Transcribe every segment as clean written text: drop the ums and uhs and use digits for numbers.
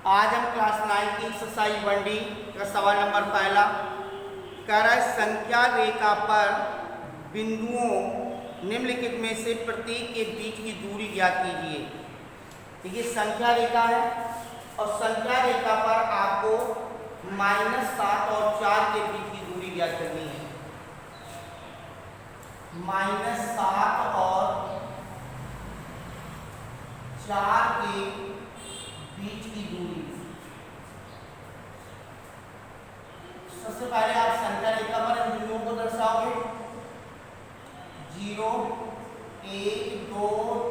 आज हम क्लास 9 की एक्सरसाइज 1D का सवाल नंबर पहला कह रहा है संख्या रेखा पर बिंदुओं निम्नलिखित में से प्रत्येक के बीच की दूरी ज्ञात कीजिए। देखिए संख्या रेखा है और संख्या रेखा पर आपको -7 और 4 के बीच की दूरी ज्ञात करनी है। -7 और 4 के बीच की दूरी। सबसे पहले आप संख्या रेखा पर इन बिंदुओं को दर्शाओगे। 0 1 2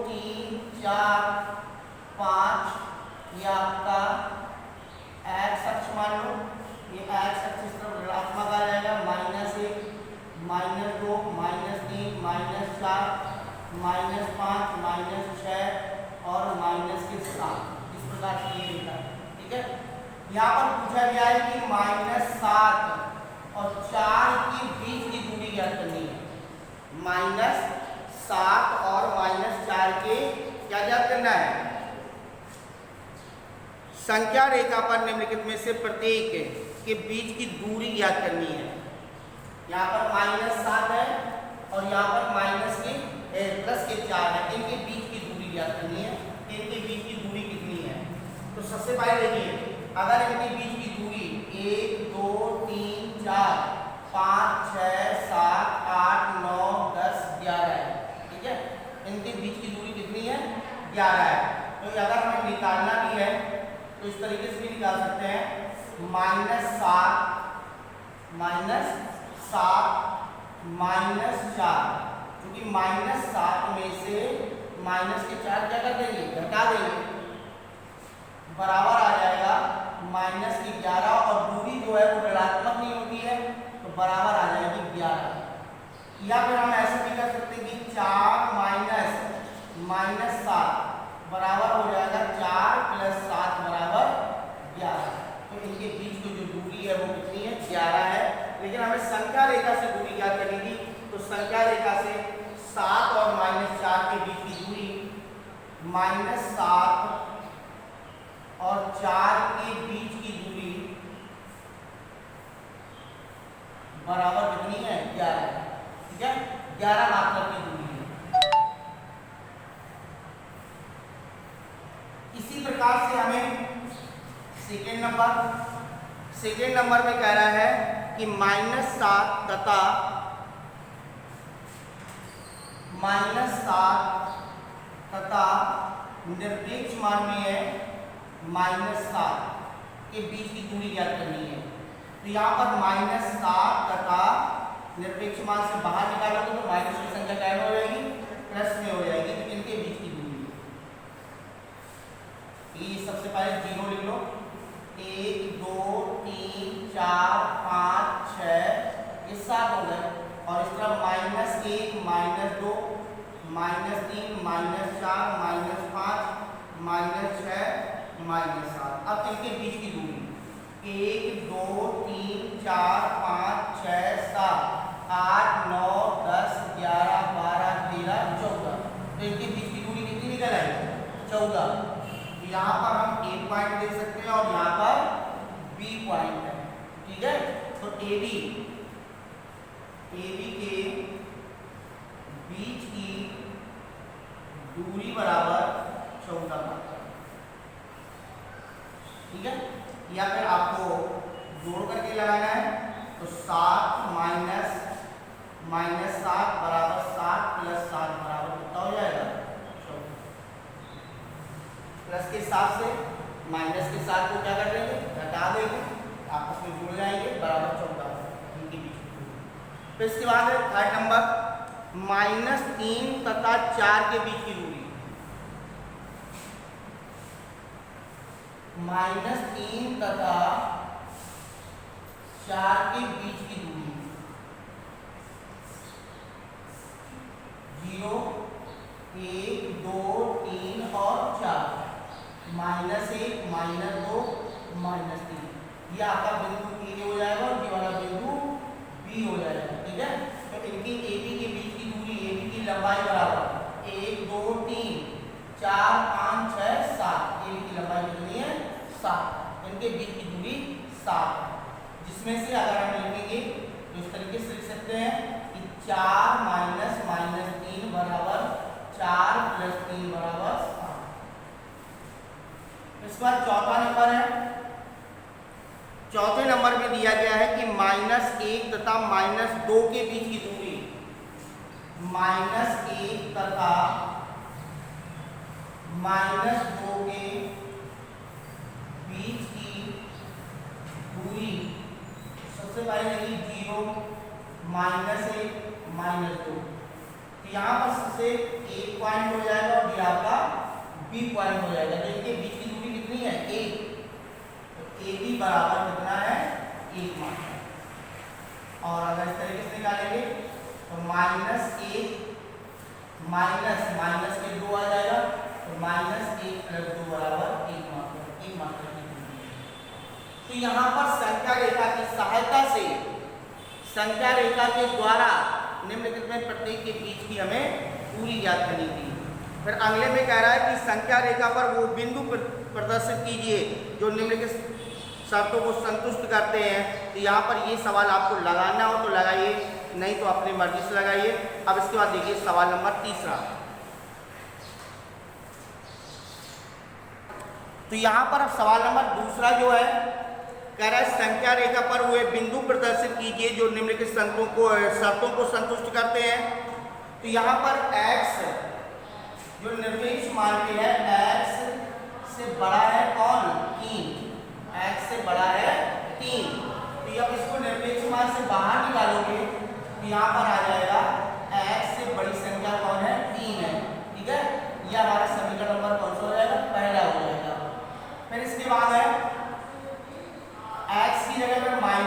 3 4 5 ये आपका एक्स अक्ष मान लो। ये एक्स अक्ष इस तरफ ऋणात्मक आ जाएगा। -1 -2 -3 -4 -5 -6 और -7 इस प्रकार से ये रेखा। ठीक है, यहाँ पर पूछा गया है कि -7 और 4 के बीच की दूरी ज्ञात करनी है। -7 और -4 के क्या ज्ञात करना है? संख्या रेखा पर निम्नलिखित में से प्रत्येक के बीच की दूरी ज्ञात करनी है। यहाँ पर -7 है और यहाँ पर प्लस के 4 है। इनके बीच की दूरी ज्ञात करनी है। इनके बीच की दूरी कितनी है? तो सबसे पहले देखिए, अगर इनके बीच की दूरी 1 2 3 4 5 6 7 8 9 10 11 है। ठीक है, इनके बीच की दूरी कितनी है? 11 है। तो अगर हमें निकालना भी है तो इस तरीके से भी निकाल सकते हैं। -7 -4, क्योंकि -7 में से -4 क्या कर देंगे? घटा देंगे, बराबर आ जाएगा -11 और दूरी जो है वो ऋणात्मक नहीं होती है तो बराबर आ जाएगी 11। या फिर हम ऐसे भी कर सकते हैं कि 4 -7 बराबर हो जाएगा 4 + 7 बराबर 11। तो इनके बीच की जो दूरी है वो कितनी है? 11 है। लेकिन हमें संख्या रेखा से दूरी ज्ञात करनी थी, तो संख्या रेखा से 7 और -4 के बीच की दूरी -7 और 4 के बीच की दूरी बराबर कितनी है? 11। ठीक है, 11 मात्रक की दूरी है। इसी प्रकार से हमें सेकेंड नंबर में कह रहा है कि -7 तथा निरपेक्ष मान में है -7 के बीच की दूरी ज्ञात करनी है। तो यहाँ पर -7 तथा निरपेक्ष मान से बाहर निकालोगे तो माइनस की संख्या क्या हो जाएगी? प्लस में हो जाएगी। तो इनके बीच की दूरी ये सबसे पहले 0 लिख लो। 1 2 3 4 5 6 ये 7 हो गए। और इस तरफ -1 -2 -3 -4 -5 -6 -7। अब इनके बीच की दूरी 1 2 3 4 5 6 7 8 9 10 11 12 13 14। तो इनके बीच की दूरी कितनी निकल आएगी? 14। यहाँ पर हम A पॉइंट दे सकते हैं और यहाँ पर B पॉइंट है। ठीक है, तो AB के बीच की दूरी बराबर 14 मात्रक। ठीक है, या फिर आपको जोड़ करके लगाना है तो 7 -7 बराबर 7 + 7 बराबर कितना हो जाएगा? 14। प्लस के साथ से माइनस के साथ को क्या कर देंगे? घटा देंगे, आपस में जुड़ जाएंगे, बराबर 14 इनके बीच की दूरी। फिर इसके बाद है थर्ड नंबर, -3 तथा 4 के बीच की दूरी। -3 तथा 4 के बीच की दूरी 0 1 2 3 और 4 -1 -2 -3 ये आपका बिंदु ए हो जाएगा और ये वाला बिंदु बी हो जाएगा। ठीक है, तो इनकी AB के बीच की दूरी, AB की लंबाई बराबर 1 2 3 4 5 6 7। AB की लंबाई कितनी है? 7, इनके बीच की दूरी 7 है, जिसमें से अगर हम लिखेंगे तो इस तरीके से लिख सकते हैं कि 4 माइनस माइनस 3 बराबर 4 प्लस 3 बराबर 7। इसके बाद चौथा नंबर है। चौथे नंबर में दिया गया है कि -1 तथा -2 के बीच की दूरी, -1 तथा -2 के बीच की दूरी सबसे पहले देखिए 0 -1 -2, तो यहाँ पर सबसे A पॉइंट हो जाएगा और ये आपका B पॉइंट हो जाएगा। तो इनके बीच की दूरी कितनी है 1, तो AB बराबर कितना है 1 मात्र। और अगर इस तरीके से निकालेंगे तो -1 माइनस माइनस के 2 आ जाएगा, तो -1 + 2 बराबर 1 मात्र की दूरी। तो यहाँ पर संख्या रेखा की सहायता से, संख्या रेखा के द्वारा निम्नलिखित में प्रत्येक के बीच की हमें दूरी ज्ञात करनी थी। फिर अगले में कह रहा है कि संख्या रेखा पर वो बिंदु प्रदर्शित कीजिए जो निम्नलिखित शर्तों को संतुष्ट करते हैं। तो यहाँ पर ये सवाल आपको लगाना हो तो लगाइए, नहीं तो अपनी मर्जी से लगाइए। अब इसके बाद देखिए सवाल नंबर तीसरा। तो यहाँ पर अब सवाल नंबर दूसरा जो है कह रहा है संख्या रेखा पर हुए बिंदु प्रदर्शित कीजिए जो निम्नलिखित शर्तों को संतुष्ट करते हैं। तो यहाँ पर x जो निरपेक्ष मान के है, x से बड़ा है कौन 3, x से बड़ा है 3। तो जब इसको निरपेक्ष मान से बाहर निकालोगे तो यहाँ पर आ जाएगा x से बड़ी संख्या कौन है 3 है। ठीक है, यह हमारा समीकरण नंबर कौन सा हो जाएगा, पहला हो जाएगा। फिर इसके बाद है x की जगह पर -x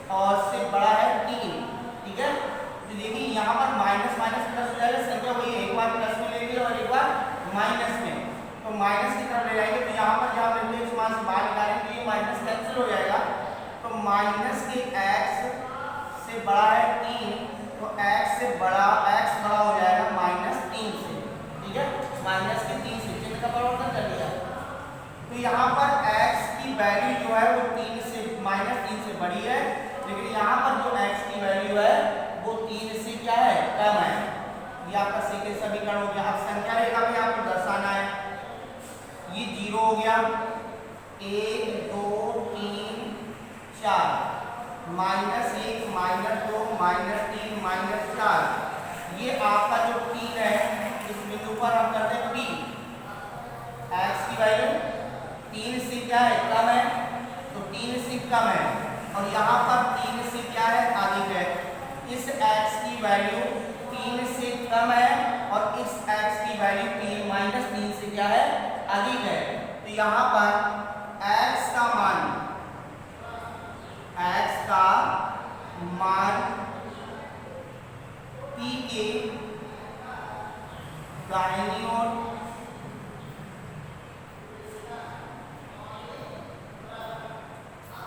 और से बड़ा है 3। ठीक है, तो देखिए यहाँ पर माइनस माइनस प्लस हो जाएगा, संख्या वही एक बार प्लस में लेंगे और एक बार माइनस में, तो माइनस की तरफ ले जाएंगे। तो यहाँ पर जब निरपेक्ष मान से बाहर निकालेंगे तो ये माइनस कैंसिल हो जाएगा। तो माइनस के x से बड़ा है 3, तो x बड़ा हो जाएगा -3 से। ठीक है, -3 से चिन्ह का परिवर्तन कर दिया। तो यहाँ पर x की वैल्यू जो है वो -3 से बड़ी है, लेकिन यहाँ पर जो x की वैल्यू है वो 3 से क्या है, कम है। ये आपका सेकंड समीकरण हो गया। अब संख्या रेखा में आपको दर्शाना है, ये 0 हो गया, 1 2 3 4, -1 -2 -3 -4, ये आपका जो 3 है इस बिंदु पर हम करते हैं P। x की वैल्यू 3 से क्या है, कम है, तो 3 से कम है, और यहाँ पर 3 से क्या है, अधिक है। इस x की वैल्यू 3 से कम है और इस x की वैल्यू -3 से क्या है, अधिक है। तो यहाँ पर x का मान P के दाहिनी ओर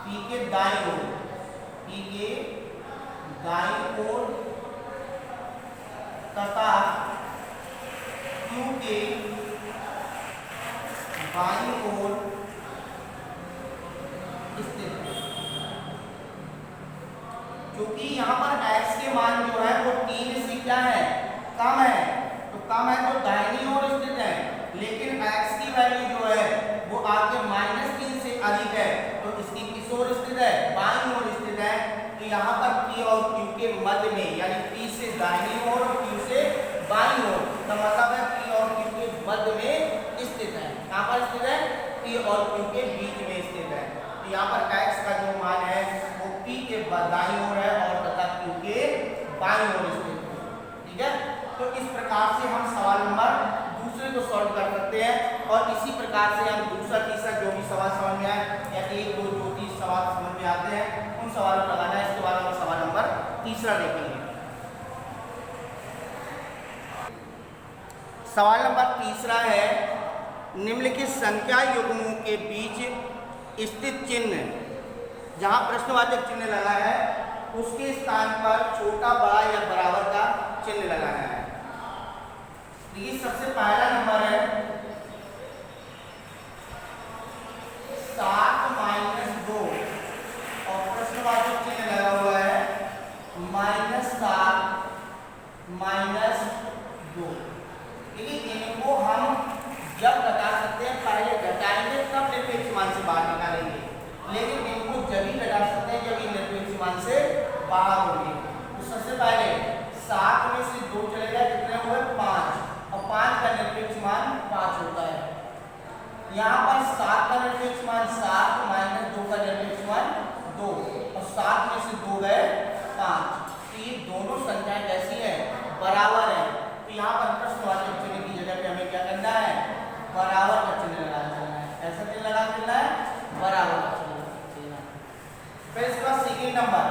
P के दाईं ओर तथा Q के बाईं ओर स्थित है। क्योंकि यहाँ पर x के मान जो है वो 3 से क्या है, कम है, तो कम है तो दाहिनी ओर स्थित है, लेकिन x की वैल्यू जो है वो आपके -3 से अधिक है, तो इसकी किस ओर स्थित है, बाईं ओर स्थित है। तो यहाँ पर P और Q के मध्य में, यानी P से दाहिनी ओर और Q से बाईं ओर, तो मतलब है P और Q के मध्य में स्थित है। कहाँ पर स्थित है, P और Q के बीच में स्थित है। तो यहाँ पर x का जो मान है वो P के दाईं ओर है और तथा Q के बाईं ओर स्थित है। ठीक है, तो इस प्रकार से हम सवाल नंबर दूसरे को सॉल्व कर सकते हैं, और इसी प्रकार से हम दूसरा तीसरा जो भी सवाल समझ में आए या 1 2 जो 3 सवाल समझ में आते हैं उन सवालों को लगाना है। इसके बाद हम सवाल नंबर तीसरा देखेंगे। सवाल नंबर तीसरा है, निम्नलिखित संख्या युग्मों के बीच स्थित चिन्ह, जहां प्रश्नवाचक चिन्ह लगा है उसके स्थान पर छोटा बड़ा या बराबर का चिन्ह लगाना है। देखिए सबसे पहला नंबर है 7-2 और प्रश्नवाचक चिन्ह लगा हुआ है -7-2। देखिए इनको हम जब घटा सकते हैं, पहले घटाएंगे तब निरपेक्ष मान से बाहर निकालेंगे, लेकिन इनको जब ही घटा सकते हैं जब ये निरपेक्ष मान से बाहर होंगे। तो सबसे पहले 7 में से 2 चलेगा, कितने हुए 5, और 5 का निरपेक्ष मान 5 होता है। यहाँ पर 7 का निरपेक्ष मान 7 -2 का निरपेक्ष मान 2, और 7 में से 2 गए 5। तो ये दोनों संख्याएं कैसी है, बराबर है। तो यहाँ पर प्रश्नवाचक चिन्ह की जगह पे हमें क्या करना है, बराबर का चिन्ह लगा देना है। ऐसा चिन्ह लगा देना है, बराबर का चिन्ह लगा देना है। फिर इसके बाद सेकेंड नंबर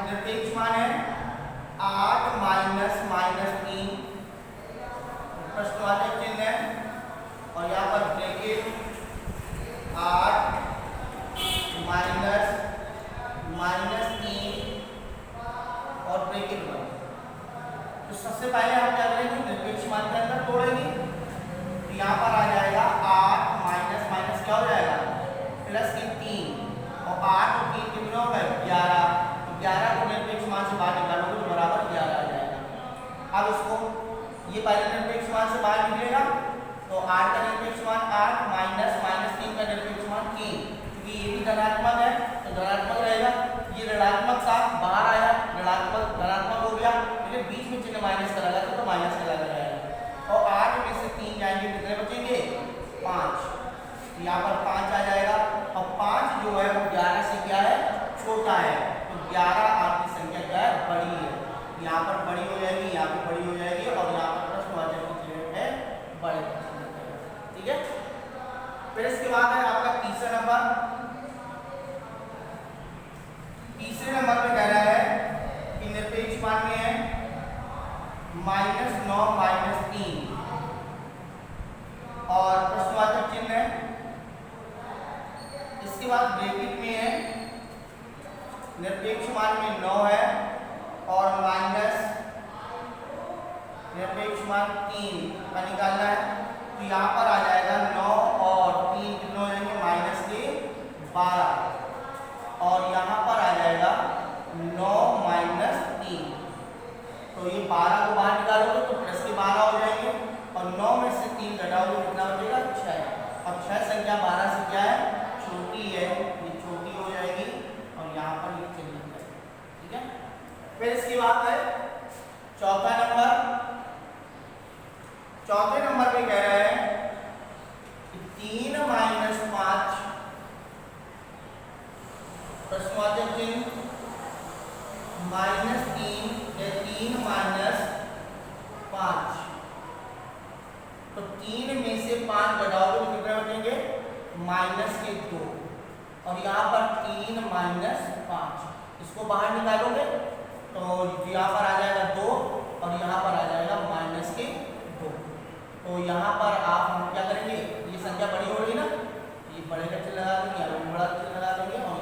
निरपेक्ष मान है 8 -3, प्रश्नवाचक चिन्ह है, और यहाँ पर ब्रैकेट 8 -3 और ब्रैकेट 1। तो सबसे पहले हम क्या करेंगे, निरपेक्ष मान के अंदर तोड़ेंगे। तो यहाँ पर आ जाएगा 8 माइनस क्या हो जाएगा, प्लस की 3, और 8 और 3 कितने हो गए 11। तो 11 को निरपेक्ष मान से बाहर निकालोगे तो बराबर 11 आ जाएगा। अब इसको ये पहले निरपेक्ष मान से बाहर निकलेगा, तो 8 का निरपेक्ष मान 8 -3 का निरपेक्ष मान 3, क्योंकि ये भी धनात्मक है तो धनात्मक रहेगा। ये ऋणात्मक साथ बाहर आया, ऋणात्मक धनात्मक हो गया, लेकिन बीच में चिन्ह माइनस का लगा तो माइनस का लगा रहेगा। और 8 में से 3 जाएंगे, कितने बचेंगे 5। यहाँ पर 5 आ जाएगा, और 5 जो है वो 11 से क्या है, छोटा है। तो 11 आपकी संख्या क्या है, बड़ी है। यहाँ पर बड़ी हो जाएगी, यहाँ पे बड़ी हो जाएगी, और यहाँ पर प्रश्नवाचक चिन्ह है बड़े। ठीक है। फिर इसके बाद है आपका तीसरा नंबर। तीसरे नंबर पे कह रहा है कि निरपेक्ष मान में है -9 -3 और प्रश्नवाचक चिन्ह है। इसके बाद ब्रैकेट में है निरपेक्ष मान में 9 है और माइनस निरपेक्ष मान 3 का निकालना है। तो यहाँ पर आ जाएगा 9 और 3 कितने हो जाएंगे, -12, और यहाँ पर आ जाएगा 9 -3। तो ये 12 को बाहर निकालोगे तो प्लस के 12 हो जाएंगे, और 9 में से 3 घटाओगे कितना बचेगा 6। अब 6 संख्या 12 से क्या है, छोटी है, ये छोटी हो जाएगी, और यहाँ पर ये चली जाएगी। ठीक है। फिर इसके बाद है चौथा नंबर। चौथे नंबर पे कह रहा है कि 3 -5 प्रश्नवाचक चिन्ह -3 या 3 -5। तो 3 में से 5 घटाओगे तो कितने बचेंगे, -2, और यहाँ पर 3 -5। इसको बाहर निकालोगे तो यहाँ पर आ जाएगा 2, और यहाँ पर आ जाएगा -2। तो यहाँ पर आप हम क्या करेंगे, ये संख्या बड़ी हो रही ना, ये बड़े का चिन्ह लगा देंगे, यहाँ बड़ा चिन्ह लगा देंगे, और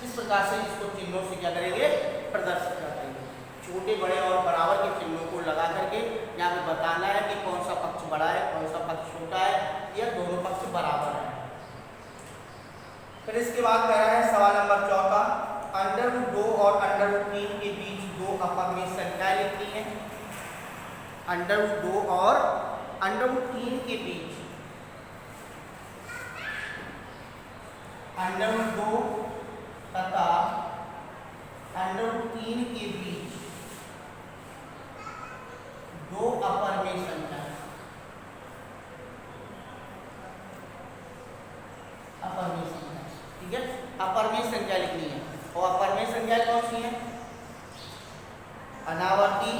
इस प्रकार से इसको चिन्हों से क्या करेंगे, प्रदर्शित करेंगे। छोटे बड़े और बराबर के चिन्हों को लगा करके यहाँ पे बताना है कि कौन सा पक्ष बड़ा है, कौन सा पक्ष छोटा है, या दोनों पक्ष बराबर है। फिर इसके बाद कह रहा है सवाल नंबर चौथा, √2 और √3 के बीच 2 अपवर्ग संख्याएं लिखनी है। √2 और √3 के बीच √2 तथा √3 के बीच 2 अपवर्ग संख्याएं। अपवर्ग संख्या, ठीक है, अपवर्ग संख्या लिखनी है। और अपवर्ग संख्या कौन सी है, अनावर्ती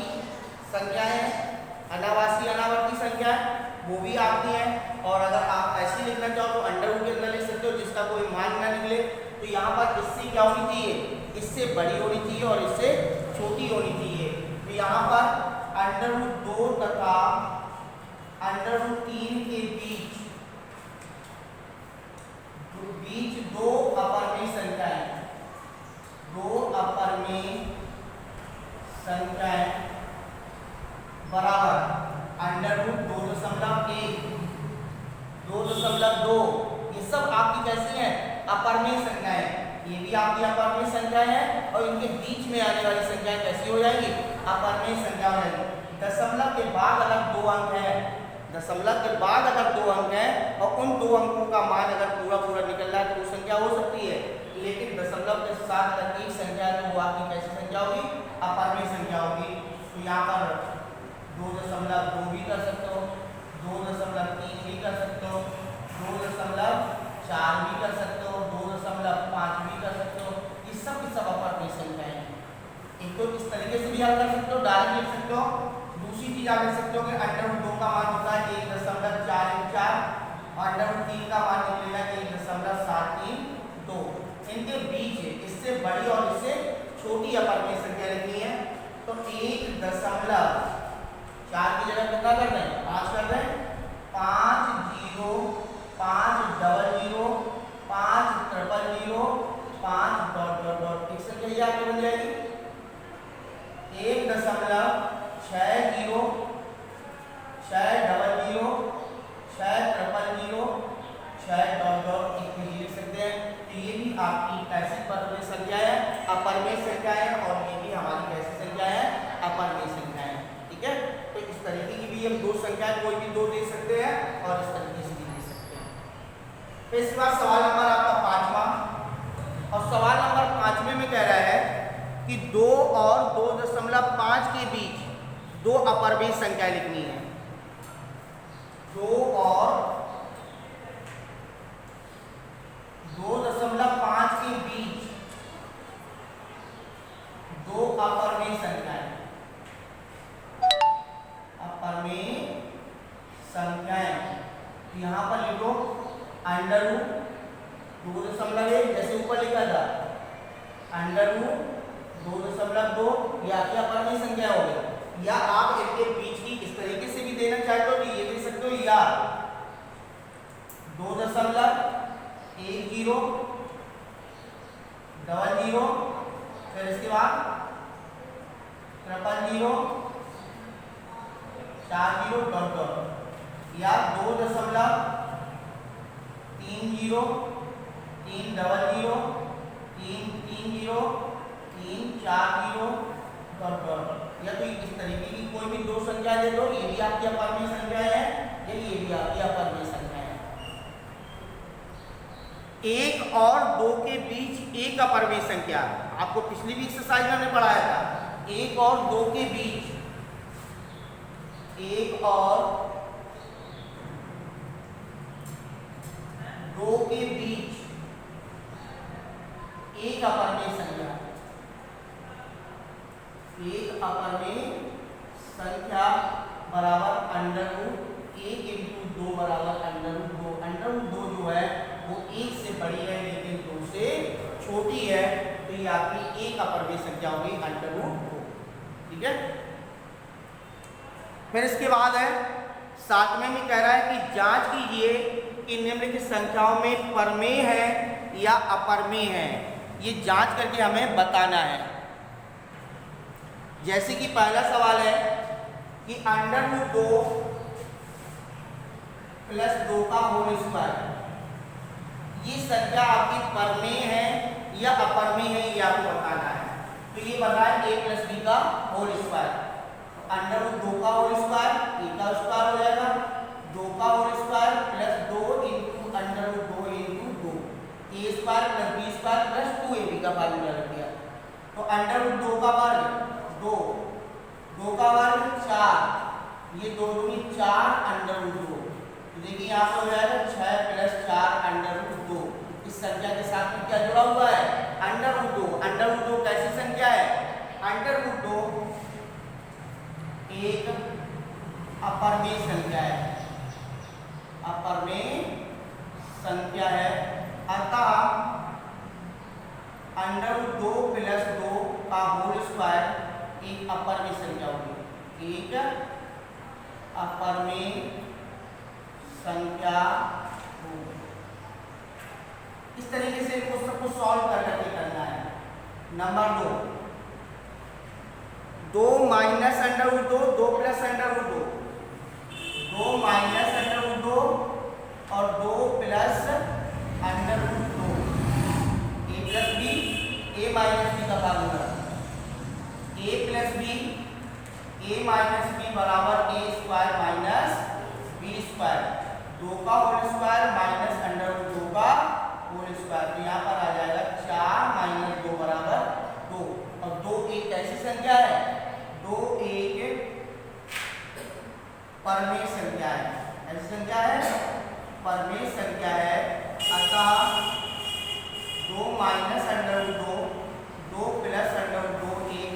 संख्याएं, अनावासी अनावर्ती संख्या वो भी आती है। और अगर आप ऐसे लिखना चाहो तो √ के अंदर लिख सकते हो, जिसका कोई मान ना निकले। तो यहाँ पर इससे क्या होनी चाहिए, इससे बड़ी होनी चाहिए और इससे छोटी होनी चाहिए। तो यहाँ पर √2 तथा √3 के बीच 2 अपवर्ग संख्याएं, 2 अपवर्ग संख्याएं बराबर अंडर रूट 2.1, 2.2, ये सब आपकी कैसी हैं? अपरिमेय संख्याएं। ये भी आपकी अपरिमेय संख्याएं हैं और इनके बीच में आने वाली संख्याएं कैसी हो जाएंगी? अपरिमेय संख्या हो जाएंगी। दशमलव के बाद अगर 2 अंक है, दशमलव के बाद अगर 2 अंक है और उन 2 अंकों का मान अगर पूरा पूरा निकल रहा है तो वो संख्या हो सकती है। लेकिन दशमलव के साथ अगर एक संख्या है तो वो आपकी कैसी संख्या होगी? अपरिमेय संख्या होगी। तो यहाँ पर 2.2 भी कर सकते हो, 2.3 भी कर सकते हो, 2.4 भी कर सकते हो, 2.5 भी कर सकते हो। ये सब की सब अपरिमेय संख्याएं हैं। एक तो इस तरीके से भी आप कर सकते हो, डायरेक्ट लिख सकते हो। दूसरी चीज आप लिख सकते हो कि अंडर रूट 2 का मान होता है 1.414 और अंडर रूट 3 का मान निकलेगा 1.732। इनके बीच इससे बड़ी और इससे छोटी अपरिमेय संख्या लिखनी है। तो 1.4 की जगह कितना कर रहे हैं? 5 कर रहे हैं। 5 0 5 00 5 000 5 डॉट डॉट डॉट एक संख्या ये आपकी बन जाएगी 1.60 6 00 6 00 6 डॉट डॉट एक में लिख सकते हैं। तो ये भी आपकी कैसी परिमेय संख्या है? अपरिमेय संख्या है। और ये भी हमारी कैसी संख्या है? अपरिमेय संख्या है। ठीक है, तो इस तरीके की भी हम दो संख्याएं कोई भी दो दे सकते हैं और इस तरीके से भी दे सकते हैं। फिर इसके बाद सवाल नंबर आपका 5वां, और सवाल नंबर 5वें में कह रहा है कि 2 और 2.5 के बीच दो अपरिमेय संख्या लिखनी है। 2 और 2.5 के बीच दो अपरिमेय संख्याएं, अपरिमेय संख्याएं। तो यहां पर लिखो अंडर रूट 2.1 जैसे ऊपर लिखा था, अंडर रूट 2.2 ये आपकी अपरिमेय संख्या हो गई। या आप इनके बीच की इस तरीके से भी देना चाहते हो तो ये दे सकते हो, या 2.10 00 फिर इसके बाद 000 40 डॉट डॉट, या 2.30 300 300 330 340 डॉट डॉट। या तो इस तरीके की कोई भी दो संख्या दे दो, ये भी आपकी अपरिमेय संख्या है, ये भी आपकी अपरिमेय संख्या है। 1 और 2 के बीच एक अपरिमेय संख्या, आपको पिछली भी एक्सरसाइज में हमने पढ़ाया था। 1 और 2 के बीच, 1 और 2 के बीच एक अपरिमेय संख्या, एक अपरिमेय संख्या बराबर अंडर रूट 1 इंटू 2 बराबर अंडर रूट 2। अंडर रूट 2 जो है वो 1 से बड़ी है लेकिन 2 से छोटी है, तो ये आपकी एक अपरिमेय संख्या होगी अंडर रूट 2। ठीक है, फिर इसके बाद है 7वें में कह रहा है कि जांच कीजिए कि निम्नलिखित संख्याओं में परिमेय है या अपरिमेय है। ये जांच करके हमें बताना है। जैसे कि पहला सवाल है कि अंडर रूट 2 प्लस 2 का होल स्क्वायर, ये संख्या आपकी परिमेय है या अपरिमेय है, ये आपको बताना है। तो ये बता है a प्लस b का होल स्क्वायर। अंडर रूट 2 का होल स्क्वायर a का स्क्वायर हो जाएगा, 2 का whole square plus 2 into under root 2 into 2, a square plus b square plus 2ab का फार्मूला रख दिया। तो अंडर रूट 2 का वर्ग 2, 2 का वर्ग 4, ये 2 दूनी 4 अंडर रूट 2। तो देखिए यहाँ पे हो जाएगा 6 प्लस 4 अंडर रूट 2। इस संख्या के साथ में क्या जुड़ा हुआ है? Under root 2। अंडर रूट 2 कैसी संख्या है? अंडर रूट 2 एक अपरिमेय संख्या है, अपरिमेय संख्या है। अतः अंडर रूट 2 प्लस 2 का होल स्क्वायर एक अपरिमेय संख्या होगी, एक अपरिमेय संख्या होगी। इस तरीके से इसको सबको सॉल्व कर करके करना है। Number 2, 2 minus under root 2, 2 plus under root 2, 2 minus under root 2 और 2 plus under root 2, A plus B, A minus B का formula, A plus B, A minus B बराबर A square minus B square, 2 का whole square minus under root 2 का whole square. तो यहाँ पर आ जाएगा 4 minus 2 बराबर 2। और 2 एक कैसी संख्या है? 2 एक परमेय संख्या है। ऐसी संख्या है, परमेय संख्या है। अतः 2 minus under root 2, 2 plus under root 2 एक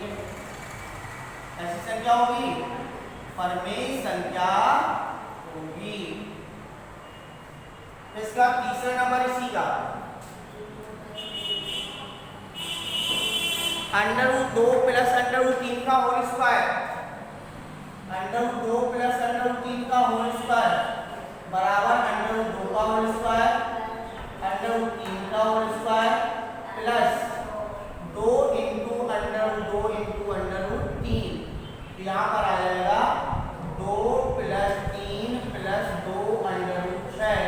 ऐसी संख्या होगी, परमेय संख्या होगी। इसका तीसरा नंबर इसी का under root 2 plus under root 3 का whole square, under root 2 plus under root 3 का होल स्क्वायर बराबर अंडर रूट 2 का होल स्क्वायर, अंडर रूट 3 का whole square plus 2 into under root 2 into under root 3। यहाँ पर आ जाएगा 2 प्लस 3 प्लस 2 अंडर रूट 6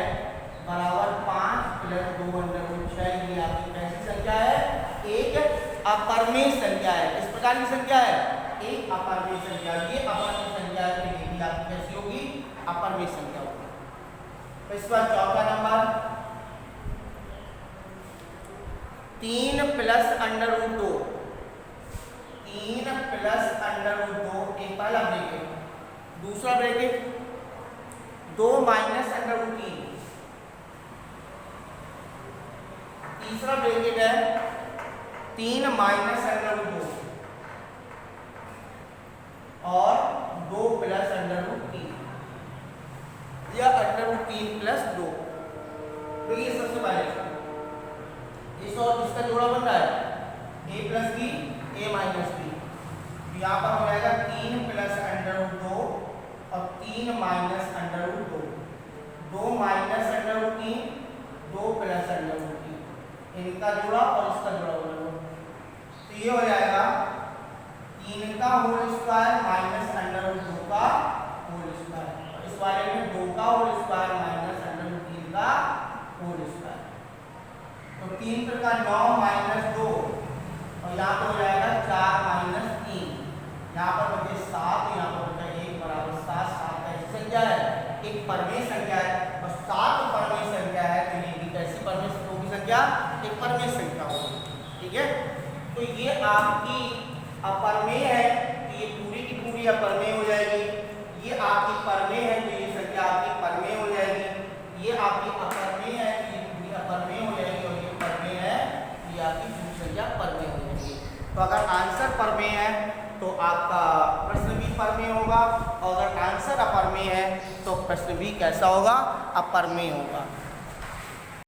बराबर 5 plus 2 under root 6। ये आपकी कैसी संख्या है? एक अपरमेय संख्या है। इस प्रकार की संख्या है, एक अपरमेय संख्या। ये अपरमेय संख्या के लिए भी आपकी कैसी होगी? अपरमेय संख्या होगी। तो इस बार चौथा number 3 plus under root 2, 3 plus under root 2 एक पहला ब्रैकेट, दूसरा ब्रैकेट 2 माइनस अंडर रूट 3, तीसरा ब्रैकेट है 3 माइनस अंडर रूट 2 और 2 प्लस अंडर रूट 3 या अंडर रूट 3 प्लस 2। तो ये सबसे पहले इस और इसका जोड़ा बन रहा है a plus B, A minus B. यहाँ पर हो जाएगा 3 प्लस अंडर रूट 2 और 3 minus under root 2, 2 minus under root 3, 2 plus under root 3, इनका जोड़ा और इसका जोड़ा हो जाएगा। तो ये हो जाएगा 3 का whole square minus under root 2 का होल स्क्वायर। इस वाले में 2 का whole square minus under root 3 का होल स्क्वायर। तो 3 का 9 माइनस 2 और यहाँ पर हो जाएगा 4 माइनस 3, यहाँ पर बचे 7, यहाँ पर बचा 1 बराबर 7। 7 कैसी संख्या है? एक परमेय संख्या है और 7 परमेय संख्या है। तो ये भी कैसी परमेय होगी संख्या? एक परमेय संख्या होगी। ठीक है, तो ये आपकी अपरमेय है, तो ये पूरी की पूरी अपरमेय हो जाएगी। ये आपकी परमेय है, तो ये संख्या आपकी परमेय हो जाएगी। ये आपकी अपरमेय है, तो ये पूरी अपरमेय हो जाएगी। और ये परमेय है, ये आपकी पूरी संख्या परमेय हो जाएगी। तो अगर आंसर परमेय है तो आपका प्रश्न भी परमेय होगा, और अगर आंसर अपरमेय है तो प्रश्न भी कैसा होगा? अपरमेय होगा।